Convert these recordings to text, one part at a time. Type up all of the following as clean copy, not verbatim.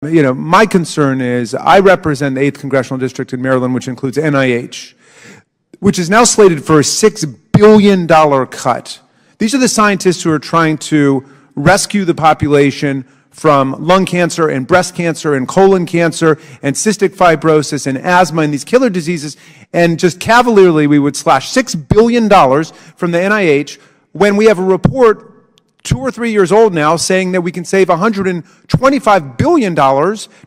My concern is I represent the 8th Congressional District in Maryland, which includes NIH, which is now slated for a $6 billion cut. These are the scientists who are trying to rescue the population from lung cancer and breast cancer and colon cancer and cystic fibrosis and asthma and these killer diseases. And just cavalierly, we would slash $6 billion from the NIH when we have a report 2 or 3 years old now saying that we can save $125 billion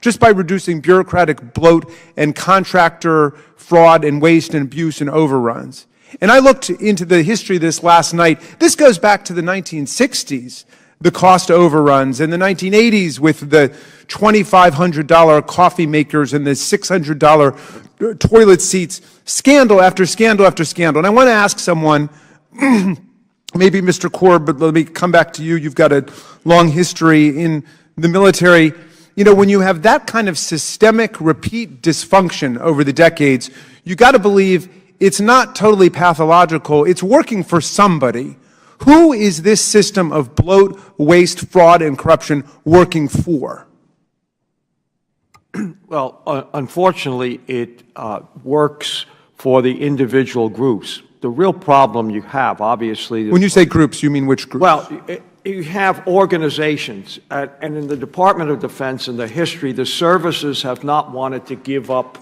just by reducing bureaucratic bloat and contractor fraud and waste and abuse and overruns. And I looked into the history of this last night. This goes back to the 1960s, the cost overruns, and the 1980s with the $2,500 coffee makers and the $600 toilet seats, scandal after scandal after scandal. And I want to ask someone, maybe Mr. Korb, but let me come back to you. You've got a long history in the military. When you have that kind of systemic repeat dysfunction over the decades, you got to believe it's not totally pathological. It's working for somebody. Who is this system of bloat, waste, fraud, and corruption working for? Well, unfortunately, it works for the individual groups. The real problem you have, obviously— When you say groups, you mean which groups? Well, you have organizations, and in the Department of Defense, in the history, the services have not wanted to give up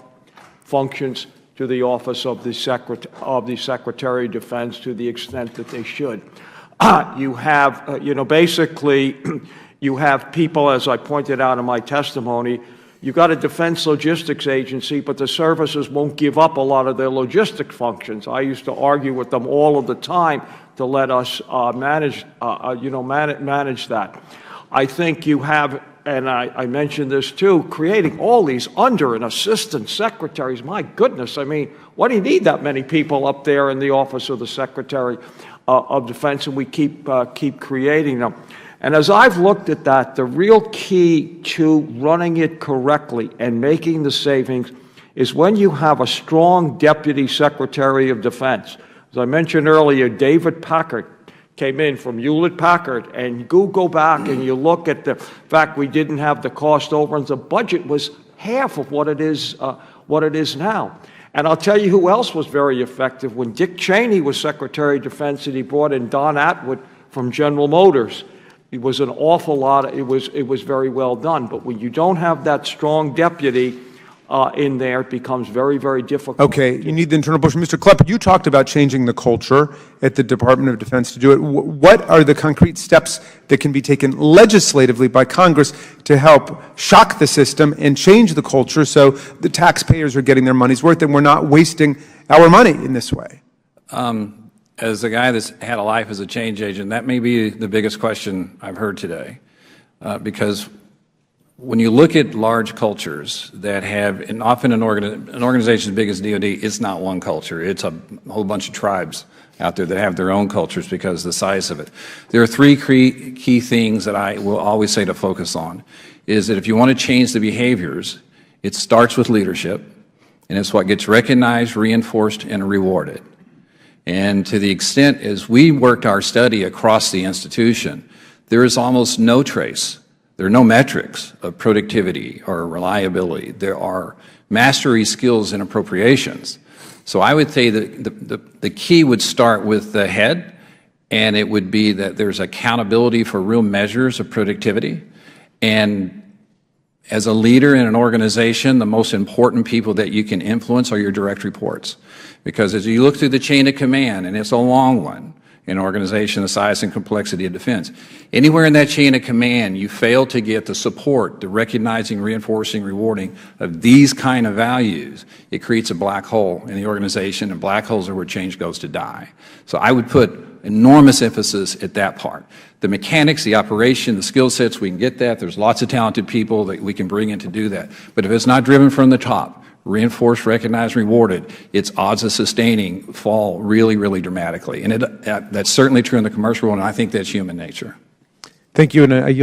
functions to the Office of the Secretary of Defense to the extent that they should. You have, basically, you have people, as I pointed out in my testimony. You've got a Defense Logistics Agency, but the services won't give up a lot of their logistic functions. I used to argue with them all of the time to let us manage that. I think you have, and I mentioned this too, creating all these under and assistant secretaries. My goodness, I mean, why do you need that many people up there in the Office of the Secretary of Defense? And we keep creating them. And as I've looked at that, the real key to running it correctly and making the savings is when you have a strong Deputy Secretary of Defense. As I mentioned earlier, David Packard came in from Hewlett-Packard, and you go back and you look at the fact we didn't have the cost overruns. The budget was half of what it is now. And I'll tell you who else was very effective. When Dick Cheney was Secretary of Defense and he brought in Don Atwood from General Motors, it was an awful lot. It was very well done. But when you don't have that strong deputy in there, it becomes very, very difficult. Okay, you need the internal push. Mr. Klepper, you talked about changing the culture at the Department of Defense to do it. What are the concrete steps that can be taken legislatively by Congress to help shock the system and change the culture so the taxpayers are getting their money's worth and we're not wasting our money in this way? As a guy that's had a life as a change agent, that may be the biggest question I've heard today, because when you look at large cultures that have, and often an organization as big as DOD, it's not one culture. It's a whole bunch of tribes out there that have their own cultures because of the size of it. There are three key things that I will always say to focus on, is that if you want to change the behaviors, it starts with leadership, and it's what gets recognized, reinforced, and rewarded. And to the extent as we worked our study across the institution, there is almost no trace. There are no metrics of productivity or reliability. There are mastery skills and appropriations. So I would say that the key would start with the head, and it would be that there's accountability for real measures of productivity. And as a leader in an organization, the most important people that you can influence are your direct reports. Because as you look through the chain of command, and it's a long one in an organization the size and complexity of defense, anywhere in that chain of command you fail to get the support, the recognizing, reinforcing, rewarding of these kind of values, it creates a black hole in the organization, and black holes are where change goes to die. So I would put enormous emphasis at that part. The mechanics, the operation, the skill sets, we can get that. There's lots of talented people that we can bring in to do that. But if it's not driven from the top, reinforced, recognized, rewarded, its odds of sustaining fall really, really dramatically. And that's certainly true in the commercial world, and I think that's human nature. Thank you. And